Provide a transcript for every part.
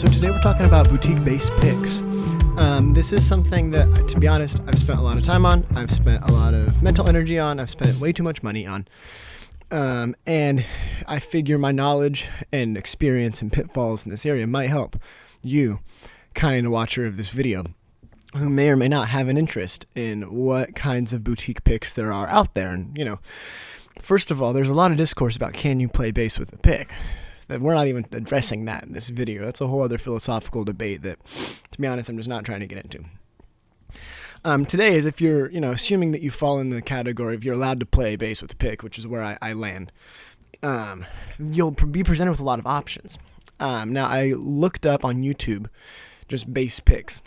So today we're talking about boutique bass picks. This is something that, to be honest, I've spent a lot of time on. I've spent a lot of mental energy on. I've spent way too much money on. And I figure my knowledge and experience and pitfalls in this area might help you, kind watcher of this video, who may or may not have an interest in what kinds of boutique picks there are out there. And, first of all, there's a lot of discourse about can you play bass with a pick. That we're not even addressing that in this video. That's a whole other philosophical debate that, to be honest, I'm just not trying to get into. Today is if you're, assuming that you fall in the category of you're allowed to play bass with a pick, which is where I land, you'll be presented with a lot of options. Now, I looked up on YouTube just bass picks,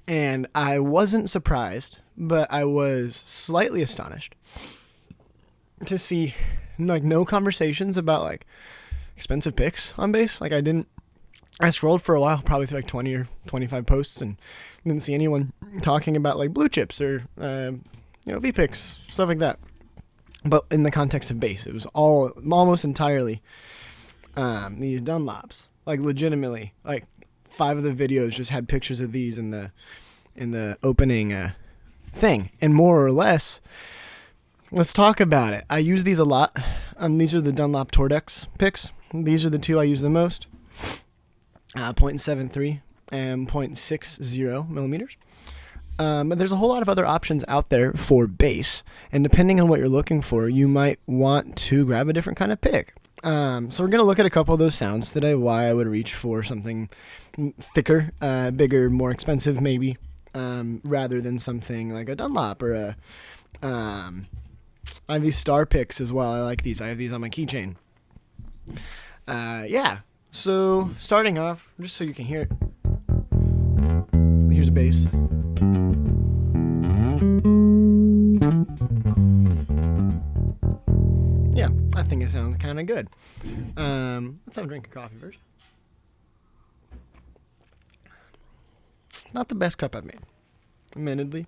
and I wasn't surprised, but I was slightly astonished to see no conversations about expensive picks on bass. I scrolled for a while, probably through 20 or 25 posts, and didn't see anyone talking about blue chips or V picks, stuff like that. But in the context of bass, it was almost entirely these Dunlops. Legitimately, 5 of the videos just had pictures of these in the opening thing, and more or less. Let's talk about it. I use these a lot. These are the Dunlop Tordex picks. These are the two I use the most. 0.73 and 0.60 millimeters. But there's a whole lot of other options out there for bass. And depending on what you're looking for, you might want to grab a different kind of pick. So we're going to look at a couple of those sounds today, why I would reach for something thicker, bigger, more expensive maybe, rather than something like a Dunlop or a... I have these star picks as well. I like these. I have these on my keychain. So starting off, just so you can hear it. Here's a bass. Yeah, I think it sounds kind of good. Let's have a drink of coffee first. It's not the best cup I've made, admittedly.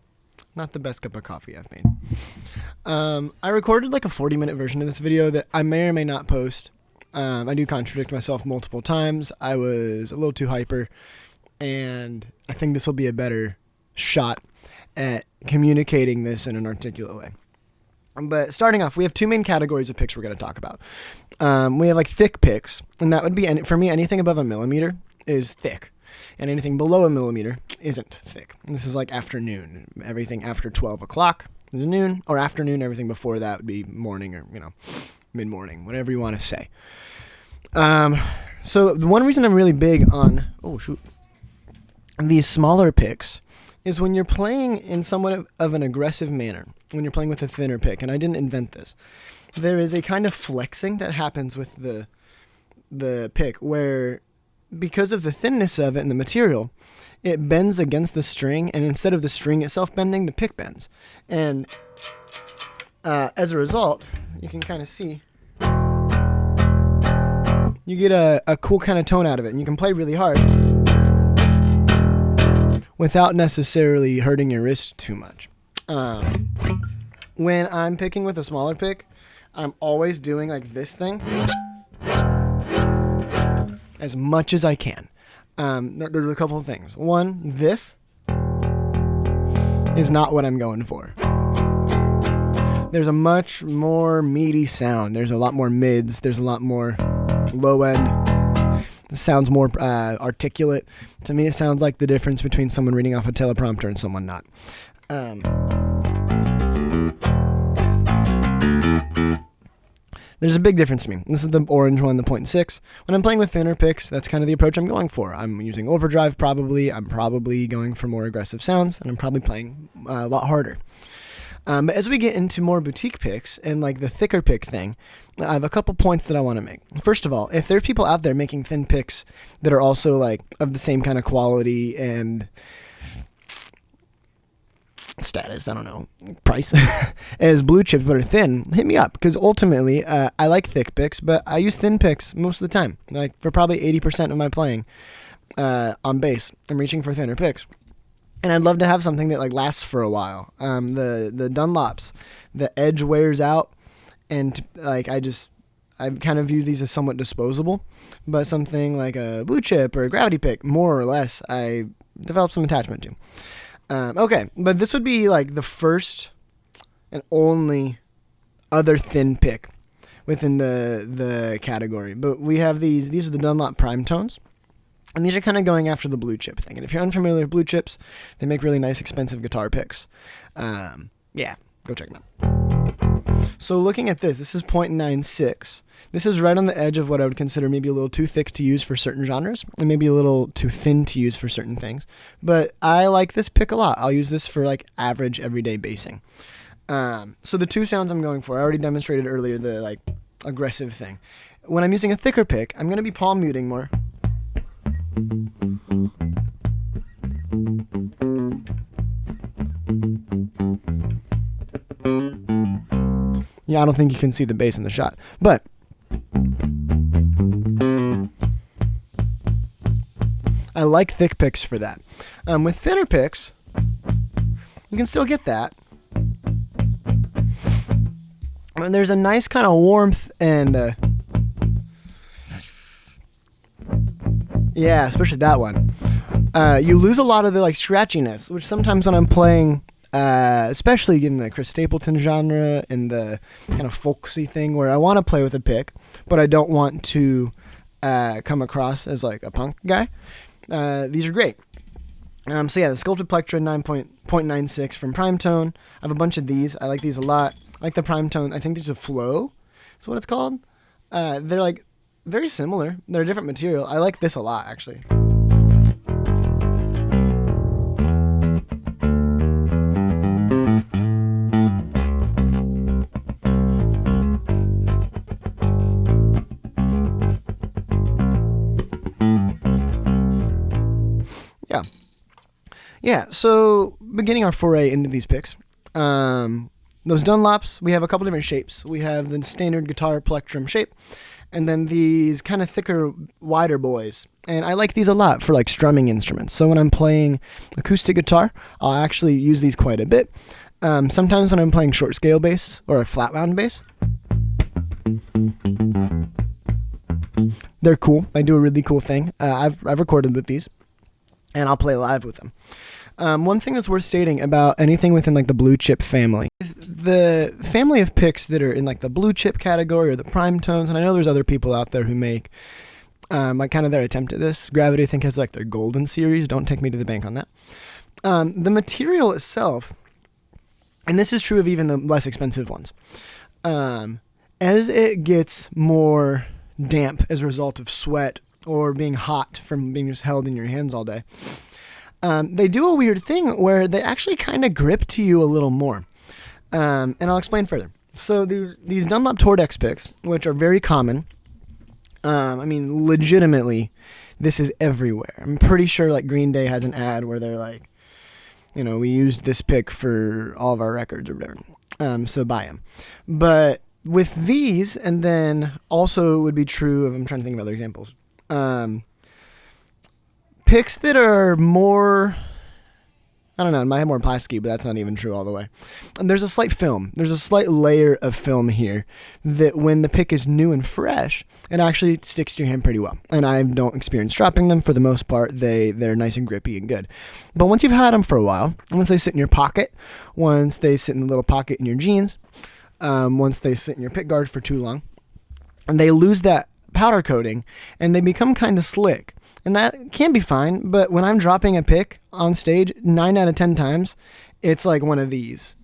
Not the best cup of coffee I've made. I recorded a 40-minute version of this video that I may or may not post. I do contradict myself multiple times. I was a little too hyper, and I think this will be a better shot at communicating this in an articulate way. But starting off, we have 2 main categories of picks we're going to talk about. We have thick picks, and that would be, for me, anything above a millimeter is thick. And anything below a millimeter isn't thick. This is afternoon. Everything after 12 o'clock is noon, or afternoon. Everything before that would be morning or, mid-morning, whatever you want to say. So the one reason I'm really big on, these smaller picks is when you're playing in somewhat of an aggressive manner, when you're playing with a thinner pick, and I didn't invent this. There is a kind of flexing that happens with the pick where, because of the thinness of it and the material, it bends against the string, and instead of the string itself bending, the pick bends. And as a result, you can kind of see, you get a cool kind of tone out of it, and you can play really hard without necessarily hurting your wrist too much. When I'm picking with a smaller pick, I'm always doing this thing as much as I can. There's a couple of things. One, this is not what I'm going for. There's a much more meaty sound. There's a lot more mids. There's a lot more low end. It sounds more articulate. To me, it sounds like the difference between someone reading off a teleprompter and someone not. There's a big difference to me. This is the orange one, the 0.6. When I'm playing with thinner picks, that's kind of the approach I'm going for. I'm using overdrive probably. I'm probably going for more aggressive sounds, and I'm probably playing a lot harder. But as we get into more boutique picks and the thicker pick thing, I have a couple points that I want to make. First of all, if there are people out there making thin picks that are also of the same kind of quality and status, I don't know, price, as blue chips but are thin, hit me up, because ultimately I like thick picks, but I use thin picks most of the time. For probably 80% of my playing on bass, I'm reaching for thinner picks. And I'd love to have something that lasts for a while. The Dunlops, the edge wears out, and I kind of view these as somewhat disposable, but something like a blue chip or a gravity pick, more or less, I developed some attachment to. Okay, but this would be like the first and only other thin pick within the category. But we have these are the Dunlop Prime Tones. And these are kind of going after the blue chip thing. And if you're unfamiliar with blue chips, they make really nice, expensive guitar picks. Yeah, go check them out. So looking at this is 0.96. This is right on the edge of what I would consider maybe a little too thick to use for certain genres, and maybe a little too thin to use for certain things. But I like this pick a lot. I'll use this for like average, everyday bassing. So the two sounds I'm going for, I already demonstrated earlier the like aggressive thing. When I'm using a thicker pick, I'm going to be palm muting more. Yeah, I don't think you can see the bass in the shot, but I like thick picks for that. With thinner picks, you can still get that. And there's a nice kind of warmth and yeah, especially that one. You lose a lot of the like scratchiness, which sometimes when I'm playing, especially in the Chris Stapleton genre and the kind of folksy thing where I want to play with a pick, but I don't want to come across as like a punk guy. These are great. So yeah, the Sculpted Plectrum 9.96 from Primetone. I have a bunch of these. I like these a lot. I like the Primetone. I think there's a Flow. That's what it's called. They're like very similar. They're a different material. I like this a lot, actually. Yeah, so beginning our foray into these picks, those Dunlops, we have a couple different shapes. We have the standard guitar plectrum shape, and then these kind of thicker, wider boys. And I like these a lot for like strumming instruments. So when I'm playing acoustic guitar, I'll actually use these quite a bit. Sometimes when I'm playing short scale bass or a flat wound bass, they're cool. They do a really cool thing. I've recorded with these, and I'll play live with them. One thing that's worth stating about anything within like the blue chip family, the family of picks that are in like the blue chip category or the prime tones, and I know there's other people out there who make like kind of their attempt at this. Gravity, I think, has like their golden series. Don't take me to the bank on that. The material itself, and this is true of even the less expensive ones, as it gets more damp as a result of sweat or being hot from being just held in your hands all day, they do a weird thing where they actually kind of grip to you a little more. And I'll explain further. So these Dunlop Tordex picks, which are very common, I mean, legitimately, this is everywhere. I'm pretty sure like Green Day has an ad where they're like, you know, we used this pick for all of our records or whatever. So buy them. But with these, and then also it would be true of, I'm trying to think of other examples. Picks that are more, I don't know, it might have more plasticky, but that's not even true all the way. And there's a slight film. There's a slight layer of film here that when the pick is new and fresh, it actually sticks to your hand pretty well. And I don't experience dropping them. For the most part, they're nice and grippy and good. But once you've had them for a while, once they sit in your pocket, once they sit in the little pocket in your jeans, once they sit in your pick guard for too long, and they lose that powder coating and they become kind of slick. And that can be fine, but when I'm dropping a pick on stage, 9 out of 10 times, it's like one of these.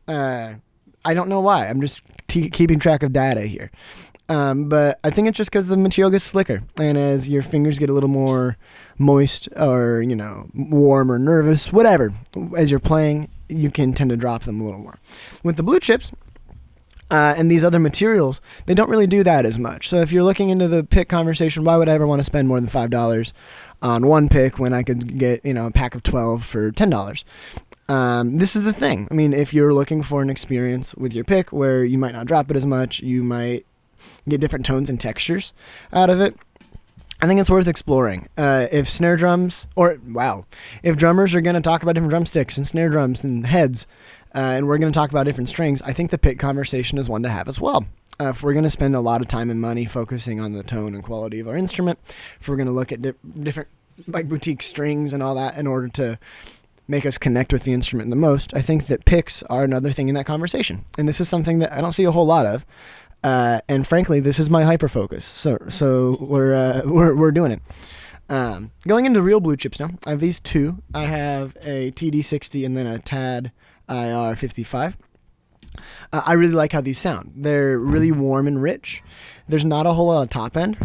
I don't know why. I'm just keeping track of data here. But I think it's just because the material gets slicker. And as your fingers get a little more moist or, you know, warm or nervous, whatever, as you're playing, you can tend to drop them a little more. With the blue chips, and these other materials, they don't really do that as much. So if you're looking into the pick conversation, why would I ever want to spend more than $5 on one pick when I could get, you know, a pack of 12 for $10? This is the thing. I mean, if you're looking for an experience with your pick where you might not drop it as much, you might get different tones and textures out of it, I think it's worth exploring. If if drummers are going to talk about different drumsticks and snare drums and heads, and we're going to talk about different strings, I think the pick conversation is one to have as well. If we're going to spend a lot of time and money focusing on the tone and quality of our instrument, if we're going to look at different like boutique strings and all that in order to make us connect with the instrument the most, I think that picks are another thing in that conversation. And this is something that I don't see a whole lot of. And frankly, this is my hyper focus. So we're doing it. Going into real blue chips now, I have these two. I have a TD60 and then a TAD IR55. I really like how these sound. They're really warm and rich. There's not a whole lot of top end.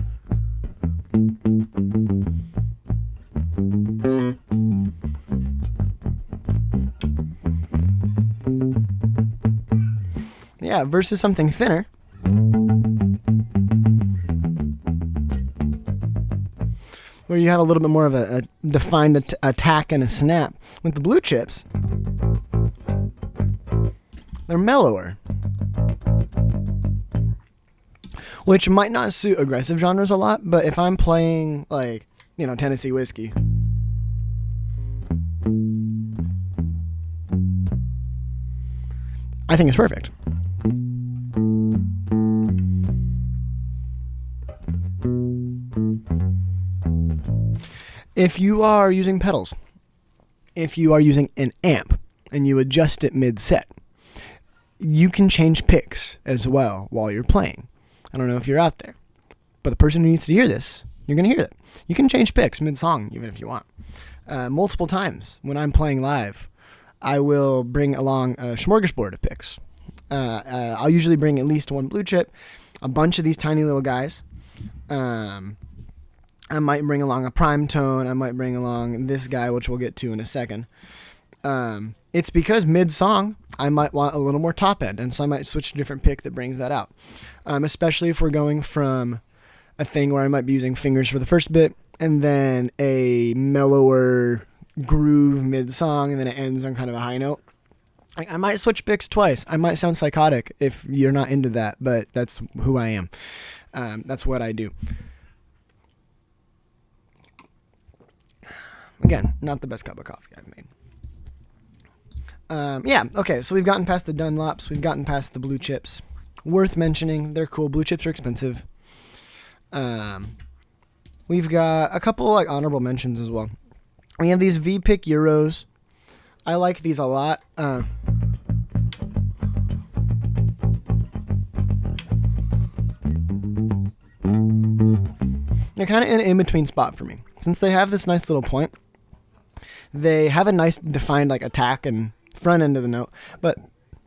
Yeah, versus something thinner. Where you have a little bit more of a defined attack and a snap. With the blue chips, they're mellower. Which might not suit aggressive genres a lot, but if I'm playing, like, Tennessee whiskey, I think it's perfect. If you are using pedals, if you are using an amp and you adjust it mid-set, you can change picks as well while you're playing. I don't know if you're out there, but the person who needs to hear this, you're going to hear it. You can change picks mid-song even if you want. Multiple times when I'm playing live, I will bring along a smorgasbord of picks. I'll usually bring at least one blue chip, a bunch of these tiny little guys. I might bring along a prime tone. I might bring along this guy, which we'll get to in a second. It's because mid-song, I might want a little more top end, and so I might switch to a different pick that brings that out. Especially if we're going from a thing where I might be using fingers for the first bit, and then a mellower groove mid-song, and then it ends on kind of a high note. I might switch picks twice. I might sound psychotic if you're not into that, but that's who I am. That's what I do. Again, not the best cup of coffee I've made. Okay, so we've gotten past the Dunlops. We've gotten past the blue chips. Worth mentioning, they're cool. Blue chips are expensive. We've got a couple honorable mentions as well. We have these V-Pick Euros. I like these a lot. They're kind of in an in-between spot for me. Since they have this nice little point, they have a nice defined attack and front end of the note, but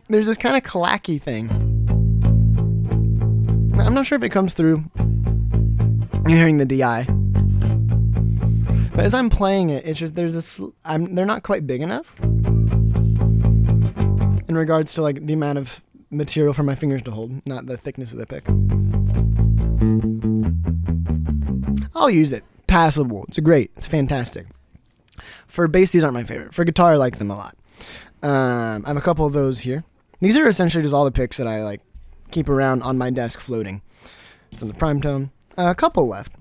there's this kind of clacky thing. I'm not sure if it comes through. You're hearing the DI. But as I'm playing it, it's just they're not quite big enough in regards to the amount of material for my fingers to hold, not the thickness of the pick. I'll use it. Passable. It's great. It's fantastic. For bass, these aren't my favorite. For guitar, I like them a lot. I have a couple of those here. These are essentially just all the picks that I keep around on my desk floating. It's in the prime tone. A couple left.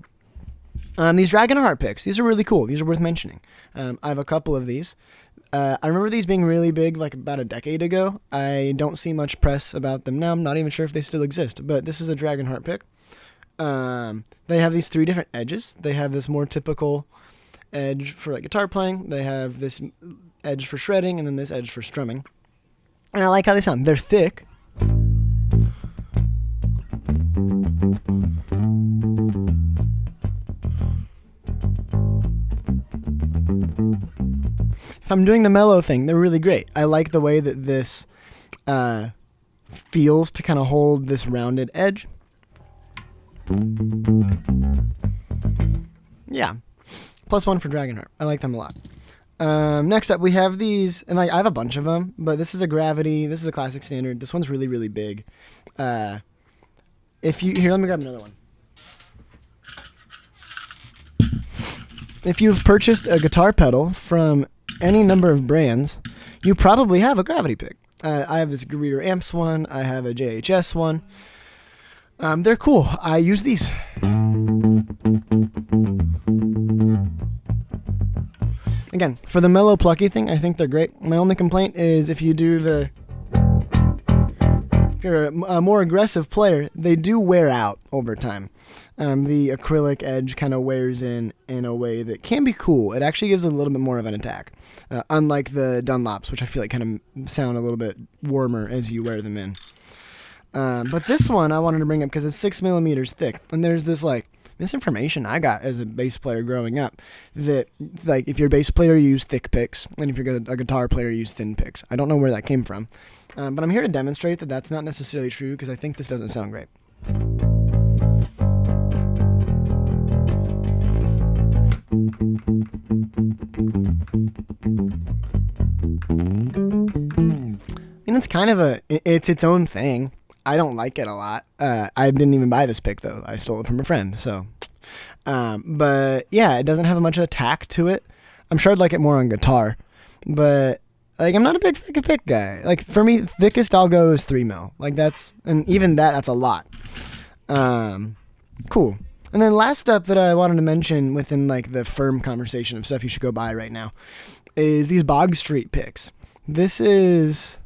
These Dragon Heart picks. These are really cool. These are worth mentioning. I have a couple of these. I remember these being really big about a decade ago. I don't see much press about them now. I'm not even sure if they still exist. But this is a Dragon Heart pick. They have these 3 different edges. They have this more typical edge for guitar playing. They have this edge for shredding, and then this edge for strumming. And I like how they sound. They're thick. If I'm doing the mellow thing, they're really great. I like the way that this feels to kind of hold this rounded edge. Yeah. +1 for Dragonheart. I like them a lot. Next up, we have these, and I have a bunch of them, but this is a Gravity. This is a classic standard. This one's really, really big. Here, let me grab another one. If you've purchased a guitar pedal from any number of brands, you probably have a Gravity pick. I have this Greer Amps one. I have a JHS one. They're cool. I use these. Again, for the mellow plucky thing, I think they're great. My only complaint is if you're a more aggressive player, they do wear out over time. The acrylic edge kind of wears in a way that can be cool. It actually gives a little bit more of an attack, unlike the Dunlops, which I feel like kind of sound a little bit warmer as you wear them in. But this one I wanted to bring up because it's 6 millimeters thick, and there's this like misinformation I got as a bass player growing up that like if you're a bass player you use thick picks, and if you're a guitar player you use thin picks. I don't know where that came from, but I'm here to demonstrate that that's not necessarily true because I think this doesn't sound great. And it's kind of it's its own thing. I don't like it a lot. I didn't even buy this pick though. I stole it from a friend. So, but yeah, it doesn't have much attack to it. I'm sure I'd like it more on guitar, but like I'm not a big thick pick guy. Like for me, thickest I'll go is 3 mil. Like and even that's a lot. Cool. And then last up that I wanted to mention within like the firm conversation of stuff you should go buy right now is these Bog Street picks. This is,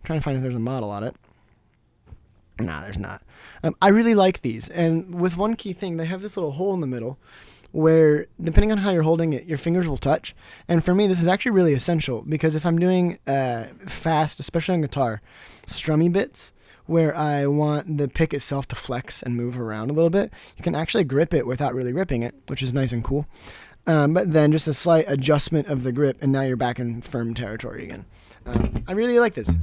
I'm trying to find if there's a model on it. Nah, there's not. I really like these. And with one key thing, they have this little hole in the middle where, depending on how you're holding it, your fingers will touch. And for me, this is actually really essential because if I'm doing fast, especially on guitar, strummy bits, where I want the pick itself to flex and move around a little bit, you can actually grip it without really ripping it, which is nice and cool. But then just a slight adjustment of the grip, and now you're back in firm territory again. I really like this.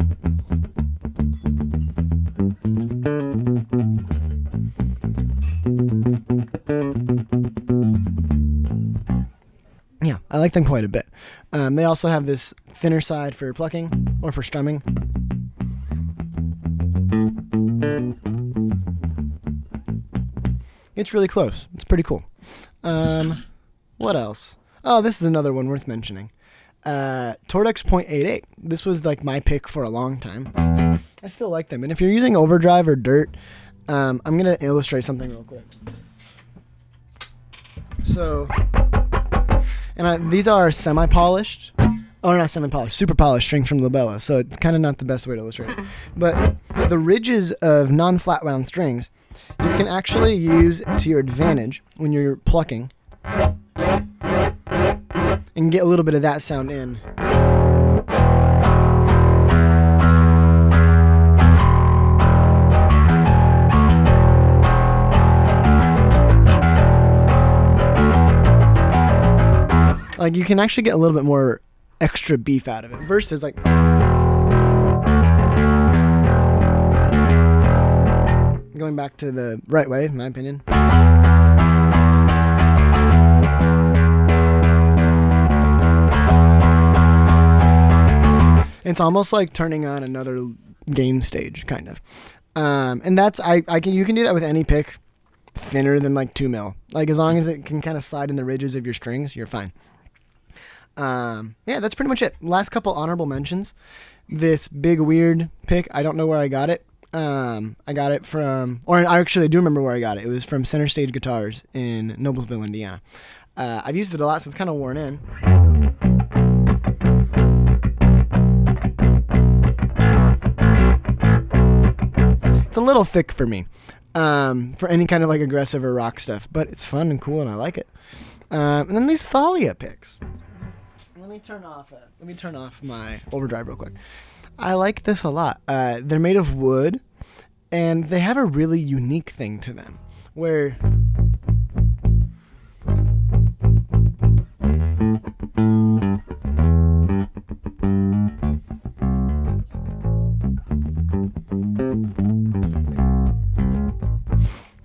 Yeah, I like them quite a bit. They also have this thinner side for plucking or for strumming. It's really close. It's pretty cool. What else? Oh, this is another one worth mentioning. Tordex .88. This was like my pick for a long time. I still like them. And if you're using overdrive or dirt, I'm going to illustrate something real quick. So, these are semi-polished. Or not semi-polished, super polished strings from Labella. So it's kind of not the best way to illustrate it. But the ridges of non-flat wound strings, you can actually use to your advantage when you're plucking and get a little bit of that sound in. Like you can actually get a little bit more extra beef out of it versus like going back to the right way, in my opinion. It's almost like turning on another game stage, kind of. And that's you can do that with any pick thinner than like 2 mil. Like as long as it can kind of slide in the ridges of your strings, you're fine. Yeah, that's pretty much it. Last couple honorable mentions. This big weird pick, I don't know where I got it. I got it from, or I actually do remember where I got it. It was from Center Stage Guitars in Noblesville, Indiana. I've used it a lot, so it's kind of worn in. It's a little thick for me, for any kind of like aggressive or rock stuff, but it's fun and cool and I like it. And then these Thalia picks. Let me turn off my overdrive real quick. I like this a lot. They're made of wood, and they have a really unique thing to them, where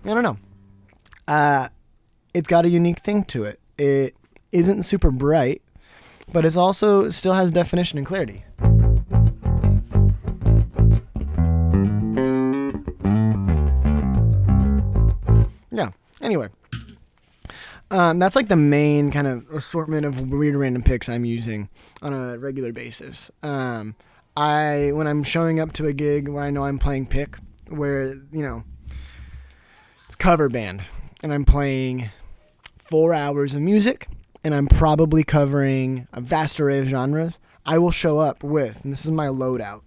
I don't know. It's got a unique thing to it. It isn't super bright, but it also still has definition and clarity. Yeah. Anyway, that's like the main kind of assortment of weird random picks I'm using on a regular basis. When I'm showing up to a gig where I know I'm playing pick, where it's cover band, and I'm playing 4 hours of music, and I'm probably covering a vast array of genres, I will show up with, and this is my loadout,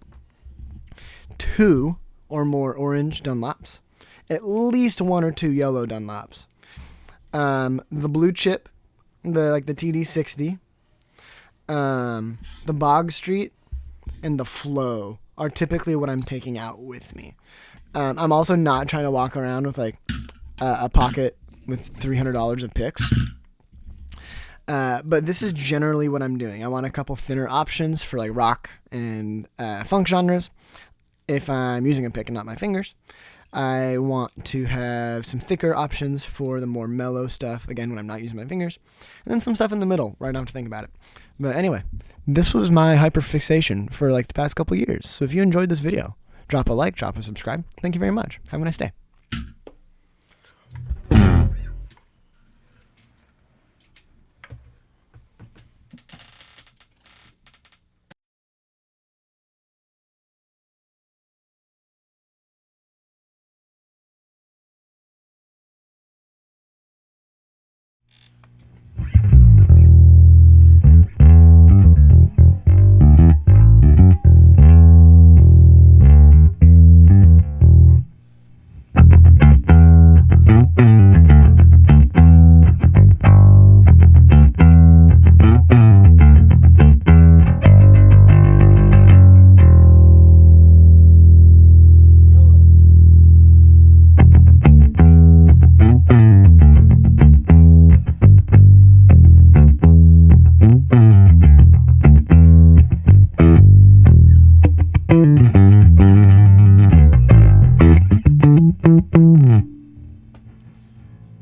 2 or more orange Dunlops, at least 1 or 2 yellow Dunlops, the blue chip, the TD60, the Bog Street, and the Flow are typically what I'm taking out with me. I'm also not trying to walk around with like a pocket with $300 of picks. But this is generally what I'm doing. I want a couple thinner options for like rock and funk genres if I'm using a pick and not my fingers. I want to have some thicker options for the more mellow stuff, again, when I'm not using my fingers. And then some stuff in the middle where I don't have to think about it. But anyway, this was my hyperfixation for like the past couple years. So if you enjoyed this video, drop a like, drop a subscribe. Thank you very much. Have a nice day.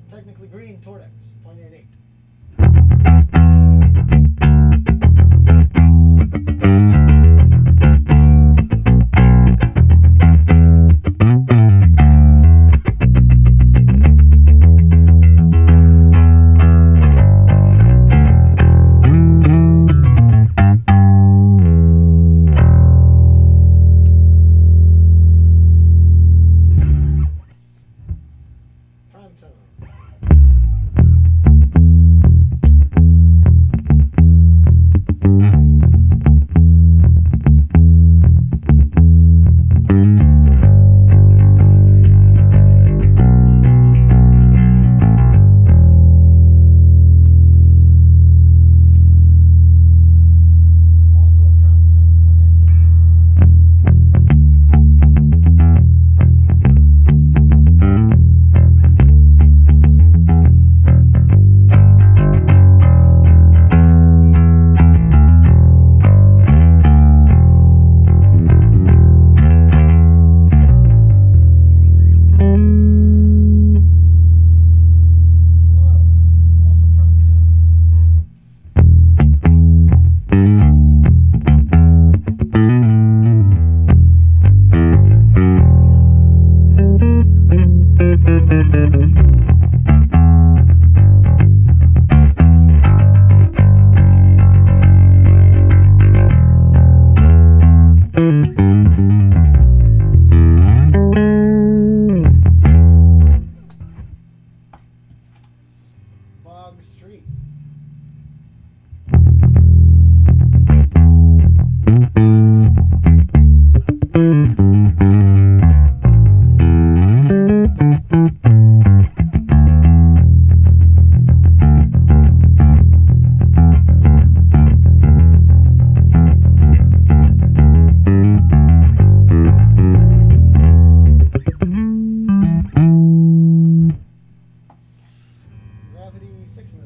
Technically green, Tortex, 598. Prime tone. Also a prime tone, 0.96. Flow, also prime tone. Bog Street. Gravity 6 mil.